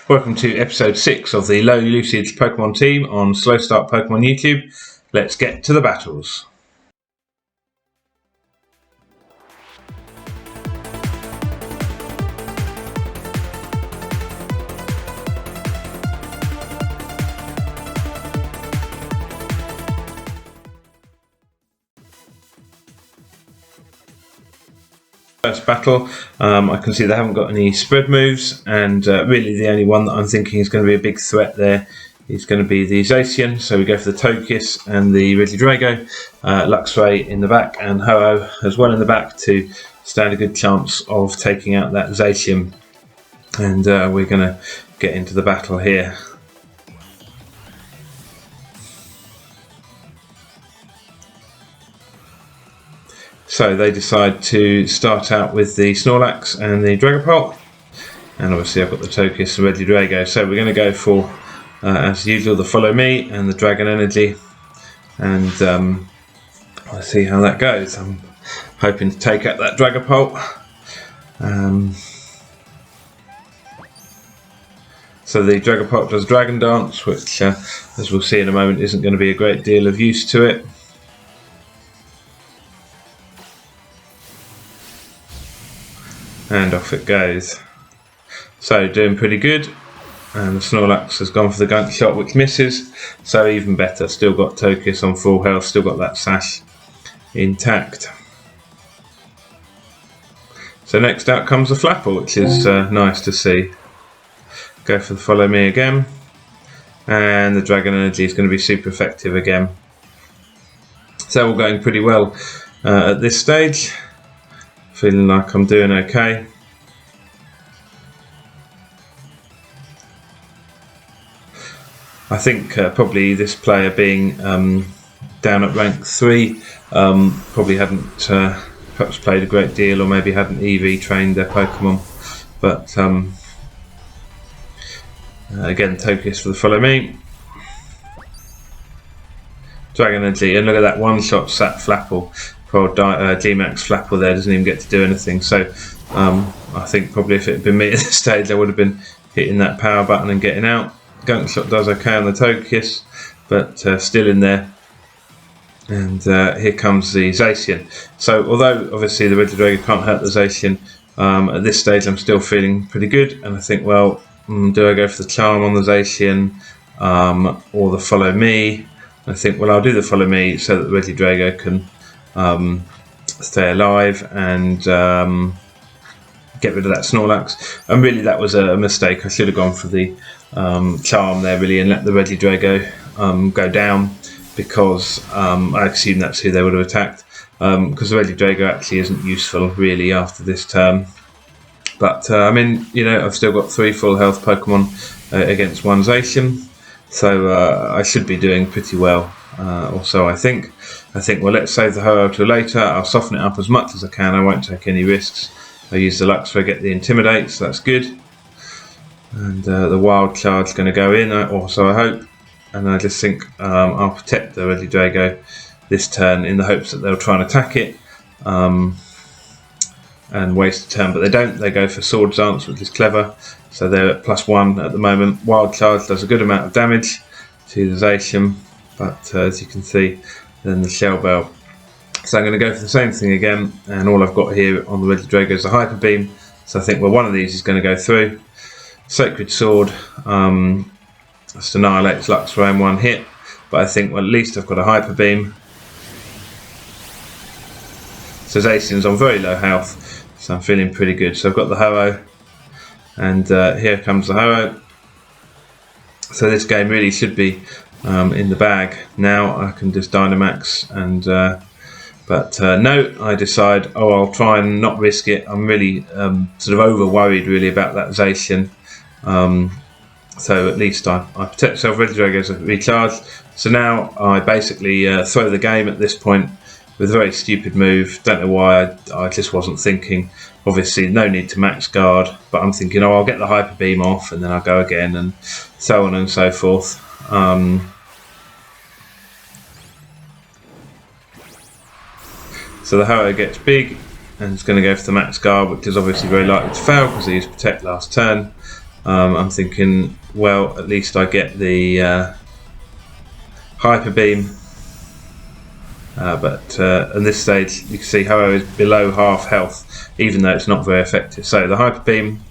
Welcome to episode 6 of the Low Usage Pokemon team on Slow Start Pokemon YouTube. Let's get to the battles. First battle, I can see they haven't got any spread moves, and really the only one that I'm thinking is going to be a big threat there is going to be the Zacian. So we go for the Togekiss and the Regidrago, Luxray in the back and Ho-Oh as well in the back to stand a good chance of taking out that Zacian. And we're going to get into the battle here. So they decide to start out with the Snorlax and the Dragapult, and obviously I've got the Togekiss and Regidrago. So we're going to go for, as usual, the Follow Me and the Dragon Energy, and let's see how that goes. I'm hoping to take out that Dragapult. So the Dragapult does Dragon Dance, which, as we'll see in a moment, isn't going to be a great deal of use to it. And off it goes. So doing pretty good, and the Snorlax has gone for the Gunk Shot, which misses, so even better. Still got Togekiss on full health, still got that sash intact. So next out comes the Flapple, which is nice to see. Go for the Follow Me again, and the Dragon Energy is going to be super effective again. So all going pretty well at this stage. Feeling like I'm doing okay. I think probably this player being down at rank 3 probably hadn't perhaps played a great deal, or maybe hadn't EV trained their Pokemon. But again, Togekiss for the Follow Me. Dragon Energy, and look at that one-shot sat Flapple. Poor G-Max Flapple there doesn't even get to do anything. So I think probably if it had been me at this stage, I would have been hitting that power button and getting out. Gunk Shot does okay on the Togekiss, but still in there. And here comes the Zacian. So although obviously the Regidrago can't hurt the Zacian, at this stage I'm still feeling pretty good. And I think, well, do I go for the Charm on the Zacian or the Follow Me? I think, well, I'll do the Follow Me so that the Regidrago can stay alive and get rid of that Snorlax. And really that was a mistake. I should have gone for the Charm there really and let the Regidrago go down, because I assume that's who they would have attacked, because the Regidrago actually isn't useful really after this turn. But I mean, you know, I've still got 3 full health Pokemon against one Zacian, so I should be doing pretty well. Also, I think, well, let's save the Ho-Oh till later. I'll soften it up as much as I can. I won't take any risks. I use the Luxray, get the Intimidate, so that's good. And the Wild Charge is going to go in, or so I hope. And I just think I'll protect the Regidrago this turn in the hopes that they'll try and attack it and waste a turn. But they don't. They go for Sword Dance, which is clever. So they're at +1 at the moment. Wild Charge does a good amount of damage to the Zacian. But as you can see, then the Shell Bell. So I'm going to go for the same thing again, and all I've got here on the Regidrago is a Hyper Beam. So I think, well, one of these is going to go through. Sacred Sword just annihilates Luxray in one hit, but I think, well, at least I've got a Hyper Beam. So Zacian's on very low health, so I'm feeling pretty good. So I've got the Ho-Oh, and here comes the Ho-Oh. So this game really should be in the bag now. I can just Dynamax, and but no, I decide, oh, I'll try and not risk it. I'm really sort of over worried really about that Zacian, so at least I protect myself. Regidrago's recharged, so now I basically throw the game at this point with a very stupid move. Don't know why, I just wasn't thinking. Obviously no need to max guard, but I'm thinking, oh, I'll get the Hyper Beam off and then I'll go again, and so on and so forth. So the Ho-Oh gets big and it's going to go for the max guard, which is obviously very likely to fail because he used Protect last turn. I'm thinking, well, at least I get the Hyper Beam. But at this stage, you can see Ho-Oh is below half health, even though it's not very effective. So the Hyper Beam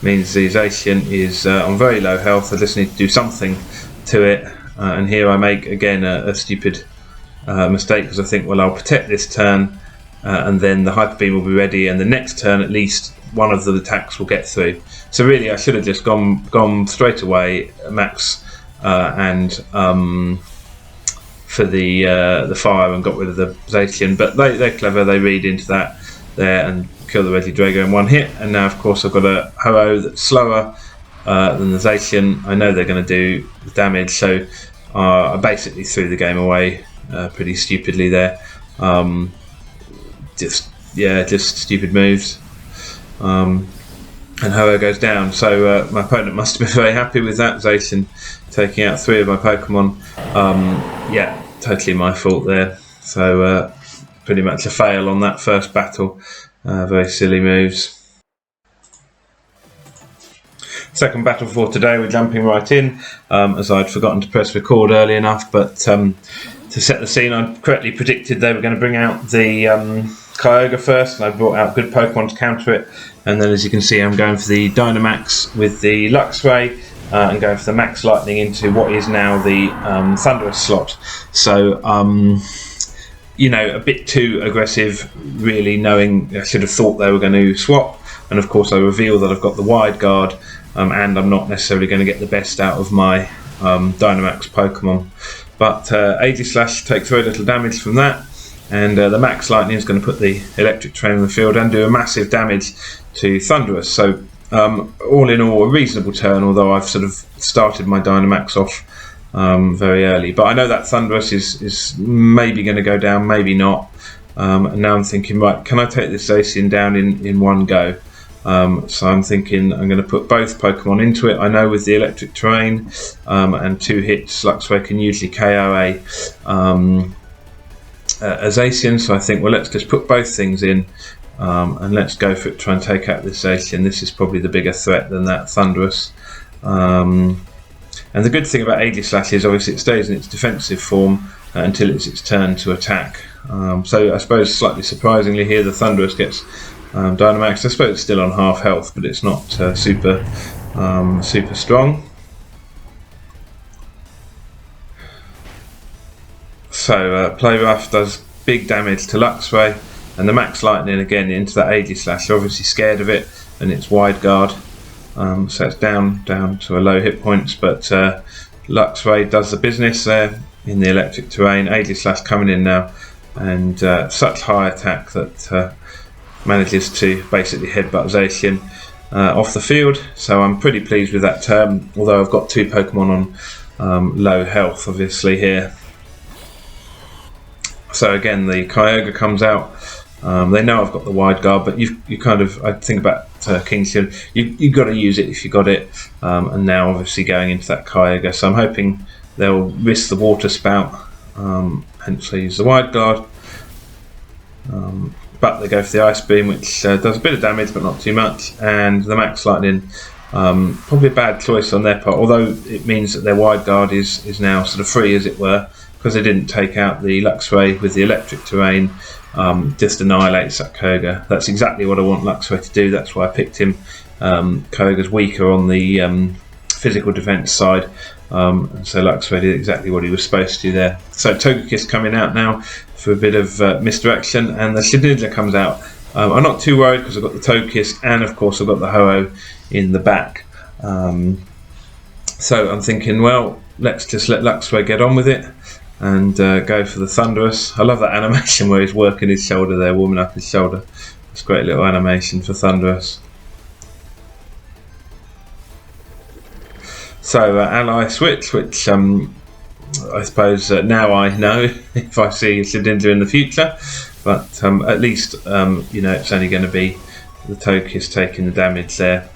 means the Zacian is on very low health. I just need to do something to it. And here I make, again, a stupid mistake, because I think, well, I'll protect this turn, and then the Hyper Beam will be ready, and the next turn, at least one of the attacks will get through. So really, I should have just gone straight away, max, and for the fire, and got rid of the Zacian. But they're clever. They read into that there and kill the Regidrago in one hit. And now, of course, I've got a Ho-Oh that's slower than the Zacian. I know they're going to do the damage, so I basically threw the game away pretty stupidly there. Just stupid moves. And Ho-Oh goes down. So my opponent must have been very happy with that. Zacian taking out 3 of my Pokemon. Yeah, totally my fault there. So pretty much a fail on that first battle. Very silly moves. Second battle for today, we're jumping right in, as I'd forgotten to press record early enough. But to set the scene, I correctly predicted they were going to bring out the Kyogre first, and I brought out good Pokemon to counter it. And then, as you can see, I'm going for the Dynamax with the Luxray, and going for the Max Lightning into what is now the Thunderous slot. So, you know, a bit too aggressive, really, knowing I should have thought they were going to swap. And of course, I reveal that I've got the Wide Guard, and I'm not necessarily going to get the best out of my Dynamax Pokemon. But Aegislash takes very little damage from that. And the Max Lightning is going to put the Electric Train in the field and do a massive damage to Thunderous. So all in all, a reasonable turn, although I've sort of started my Dynamax off very early. But I know that Thunderous is maybe going to go down, maybe not. And now I'm thinking, right, can I take this Zacian down in one go? So I'm thinking I'm going to put both Pokemon into it. I know with the Electric Terrain and 2 hits, Luxray can usually KO a Zacian, so I think, well, let's just put both things in, and let's go for it, try and take out this Zacian. This is probably the bigger threat than that Thunderous. And the good thing about Aegislash is obviously it stays in its defensive form until it's its turn to attack. So I suppose slightly surprisingly here the Thunderous gets Dynamax. I suppose it's still on half health, but it's not super strong. So Play Rough does big damage to Luxray, and the Max Lightning again into that Aegislash. They're obviously scared of it, and it's Wide Guard, so it's down to a low hit points. But Luxray does the business there in the Electric Terrain. Aegislash coming in now, and such high attack that manages to basically headbutt Zacian off the field. So I'm pretty pleased with that turn, although I've got 2 Pokemon on low health obviously here. So again, the Kyogre comes out. They know I've got the Wide Guard, but you kind of, I think about Kingston, you've got to use it if you got it. And now obviously going into that Kyogre, so I'm hoping they'll risk the Water Spout, hence I use the Wide Guard. But they go for the Ice Beam, which does a bit of damage, but not too much. And the Max Lightning, probably a bad choice on their part, although it means that their Wide Guard is now sort of free, as it were, because they didn't take out the Luxray with the Electric Terrain. Just annihilates that Kyogre. That's exactly what I want Luxray to do. That's why I picked him. Kyogre's weaker on the physical defense side, and so Luxray did exactly what he was supposed to there. So Togekiss coming out now for a bit of misdirection, and the Shedinja comes out. I'm not too worried because I've got the Togekiss, and of course I've got the Ho-Oh in the back. So I'm thinking, well, let's just let Luxray get on with it and go for the Thunderous. I love that animation where he's working his shoulder there, warming up his shoulder. It's a great little animation for Thunderous. So Ally Switch, which I suppose now I know if I see Shedinja in the future, but at least you know it's only going to be the Togekiss taking the damage there,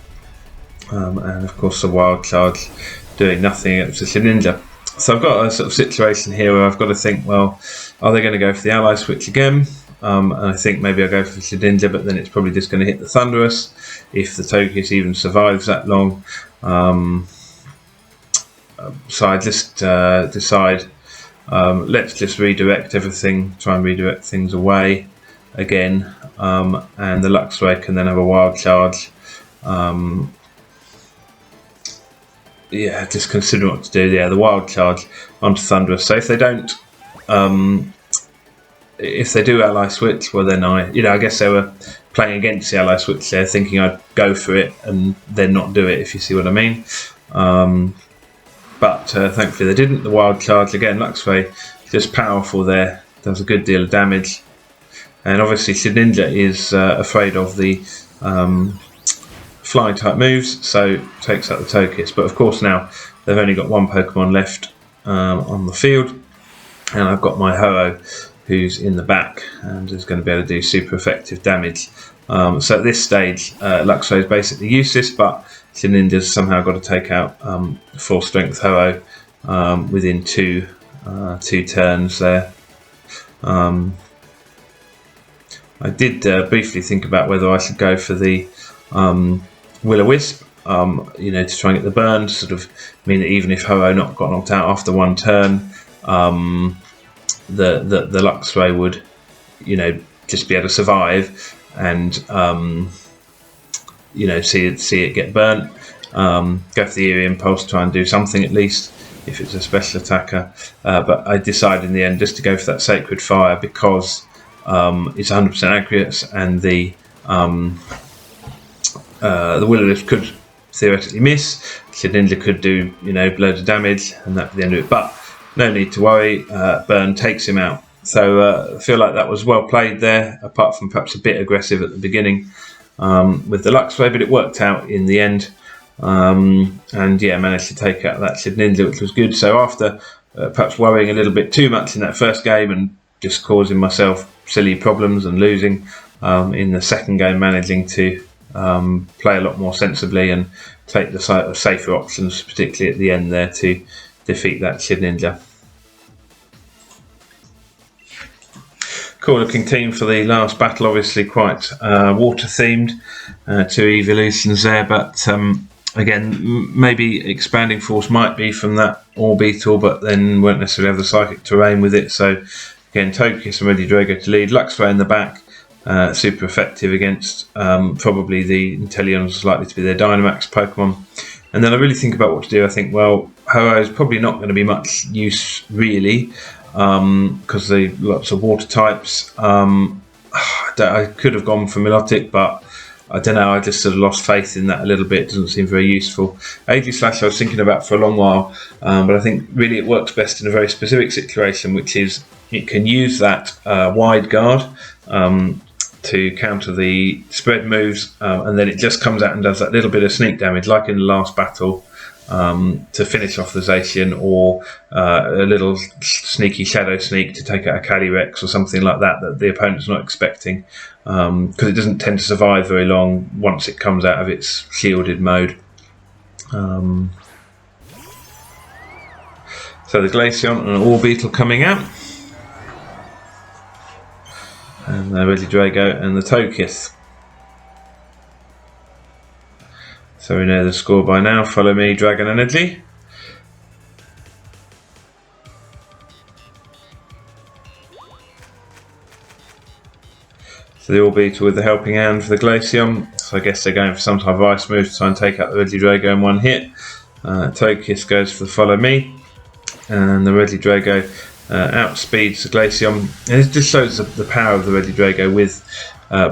and of course the Wild Charge doing nothing against the Shedinja. So I've got a sort of situation here where I've got to think, well, are they going to go for the Ally Switch again? and I think maybe I'll go for the Shedinja, but then it's probably just going to hit the Thunderous if the Togekiss even survives that long. So I just decide, let's just redirect everything, try and redirect things away again, and the Luxray can then have a Wild Charge. Yeah, just consider what to do. Yeah, the Wild Charge onto Thunderous. So if they don't, if they do Ally Switch, well then I guess they were playing against the Ally Switch there, thinking I'd go for it and then not do it, if you see what I mean. But thankfully they didn't. The Wild Charge again, Luxray, just powerful there, does a good deal of damage. And obviously Shedinja is afraid of the fly type moves, so takes out the Togekiss. But of course now they've only got one Pokemon left on the field, and I've got my Ho-Oh who's in the back and is going to be able to do super effective damage. So at this stage Luxray is basically useless, but Shedinja's somehow got to take out full strength Ho-Oh within two turns there. I did briefly think about whether I should go for the Will-O-Wisp, to try and get the burn, to sort of mean that even if Ho-Oh got knocked out after one turn, the Luxray would, just be able to survive and see it get burnt. Go for the Eerie Impulse, try and do something at least if it's a special attacker. But I decided in the end just to go for that Sacred Fire because it's 100% accurate, and the Will-O-Wisp could theoretically miss. Shedinja could do loads of damage, and that'd be the end of it. But no need to worry. Burn takes him out. So I feel like that was well played there, apart from perhaps a bit aggressive at the beginning with the Luxray, but it worked out in the end. And yeah, managed to take out that Shedinja, which was good. So after perhaps worrying a little bit too much in that first game and just causing myself silly problems and losing, in the second game managing to play a lot more sensibly and take the safer options, particularly at the end there, to defeat that Shedinja. Cool looking team for the last battle, obviously quite water themed, two evolutions there, but again, maybe Expanding Force might be from that Orbeetle, but then won't necessarily have the Psychic Terrain with it. So again, Togekiss and Regidrago to lead, Luxray in the back, super effective against probably the Inteleon's likely to be their Dynamax Pokemon. And then I really think about what to do. I think, well, Ho-Oh is probably not going to be much use really, because they lots of water types. I could have gone for Milotic, but I don't know, I just sort of lost faith in that a little bit. It doesn't seem very useful. Aegislash I was thinking about for a long while, but I think really it works best in a very specific situation, which is it can use that wide guard to counter the spread moves, and then it just comes out and does that little bit of sneak damage, like in the last battle, to finish off the Zacian, or a little sneaky Shadow Sneak to take out a Calyrex or something like that the opponent's not expecting, because it doesn't tend to survive very long once it comes out of its shielded mode. So the Glaceon and an Orbeetle coming out, and the Regidrago and the Togekiss. So we know the score by now. Follow me, Dragon Energy. So the Orbeetle with the helping hand for the Glaceon. So I guess they're going for some type of ice move to try and take out the Regidrago in one hit. Togekiss goes for the Follow Me, and the Regidrago outspeeds the Glaceon. And it just shows the power of the Regidrago with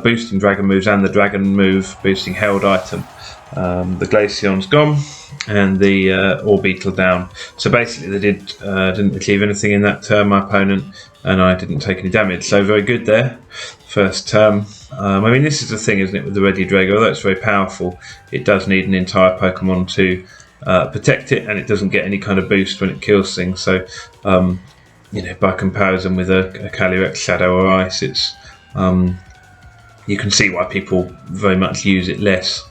boosting Dragon moves and the Dragon move boosting Held Item. The Glaceon's gone and the Orbeetle down. So basically they didn't achieve anything in that turn, my opponent, and I didn't take any damage. So very good there, first turn. I mean, this is the thing, isn't it, with the Regidrago, although it's very powerful, it does need an entire Pokemon to protect it, and it doesn't get any kind of boost when it kills things. So by comparison with a Calyrex, Shadow or Ice, it's you can see why people very much use it less.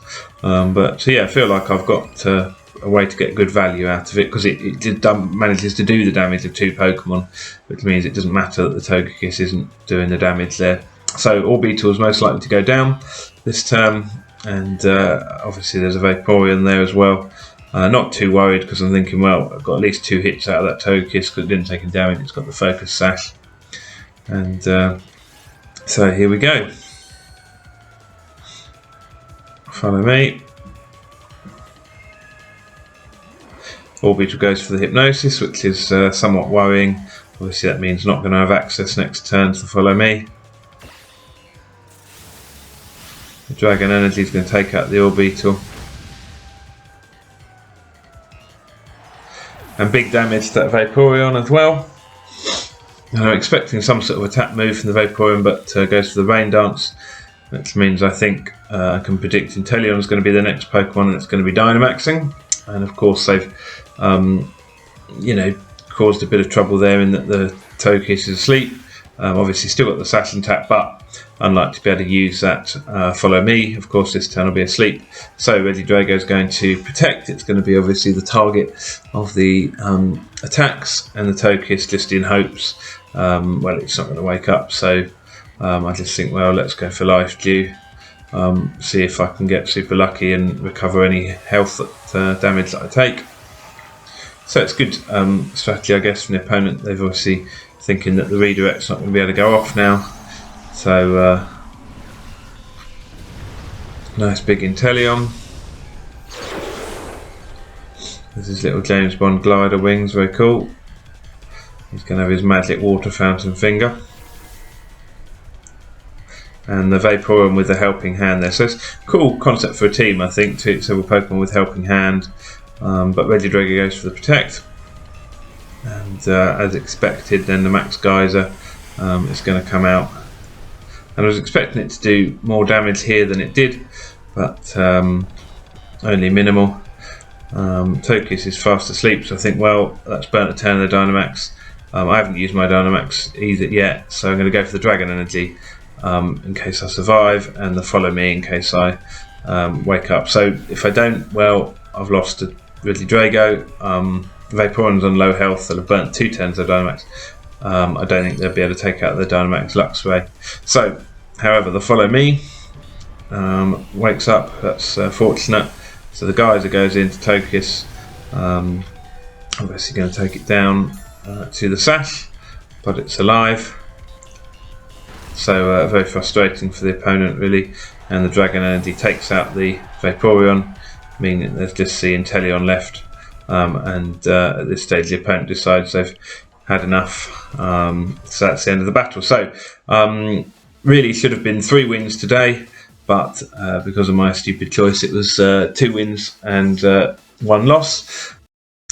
But so yeah, I feel like I've got a way to get good value out of it, because it manages to do the damage of two Pokemon, which means it doesn't matter that the Togekiss isn't doing the damage there. So Orbeetle is most likely to go down this turn, and obviously there's a Vaporeon there as well. Not too worried, because I'm thinking, well, I've got at least 2 hits out of that Togekiss because it didn't take any damage. It's got the Focus Sash, and so here we go. Follow me. Orbeetle goes for the Hypnosis, which is somewhat worrying. Obviously that means not going to have access next turn to Follow Me. The Dragon Energy is going to take out the Orbeetle. And big damage to that Vaporeon as well. And I'm expecting some sort of attack move from the Vaporeon, but goes for the Rain Dance, which means I think I can predict Inteleon is going to be the next Pokemon, and it's going to be Dynamaxing. And of course they've caused a bit of trouble there in that the Togekiss is asleep. Obviously still got the Sash and Tap, but unlikely to be able to use that Follow Me. Of course this turn will be asleep, so Regidrago is going to protect. It's going to be obviously the target of the attacks, and the Togekiss just in hopes, well, it's not going to wake up, so I just think, well, let's go for Life Dew, see if I can get super lucky and recover any health damage that I take. So it's good strategy, I guess, from the opponent. They've obviously thinking that the redirect's not going to be able to go off now. So nice big Inteleon. There's his little James Bond glider wings, very cool. He's going to have his magic water fountain finger. And the Vaporeon with the helping hand there. So it's a cool concept for a team, I think, to hit several Pokemon with helping hand. But Regidrago goes for the Protect. And as expected, then the Max Geyser is going to come out. And I was expecting it to do more damage here than it did, but only minimal. Togekiss is fast asleep, so I think, well, that's burnt a turn of the Dynamax. I haven't used my Dynamax either yet, so I'm going to go for the Dragon Energy in case I survive, and the Follow Me in case I wake up. So if I don't, well, I've lost to Regidrago. Vaporeon's on low health, they'll have burnt 2 turns of Dynamax. I don't think they'll be able to take out the Dynamax Luxray. So, however, the Follow Me wakes up. That's fortunate. So the Geyser goes into Togekiss. Obviously going to take it down to the Sash, but it's alive. So very frustrating for the opponent, really. And the Dragon Energy takes out the Vaporeon, meaning there's just the Inteleon left. And at this stage the opponent decides they've had enough, so that's the end of the battle. So really should have been 3 wins today, but because of my stupid choice it was 2 wins and 1 loss,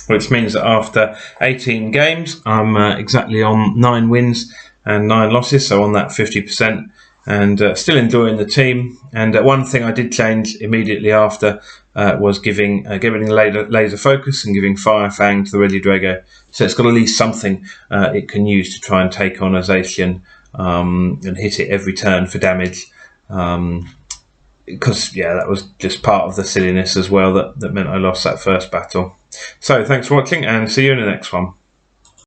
which means that after 18 games I'm exactly on 9 wins and 9 losses, so on that 50%, and still enjoying the team. And one thing I did change immediately after was giving laser focus and giving Fire Fang to the Regidrago, so it's got at least something it can use to try and take on a Zacian and hit it every turn for damage. Because yeah, that was just part of the silliness as well that meant I lost that first battle. So thanks for watching, and see you in the next one.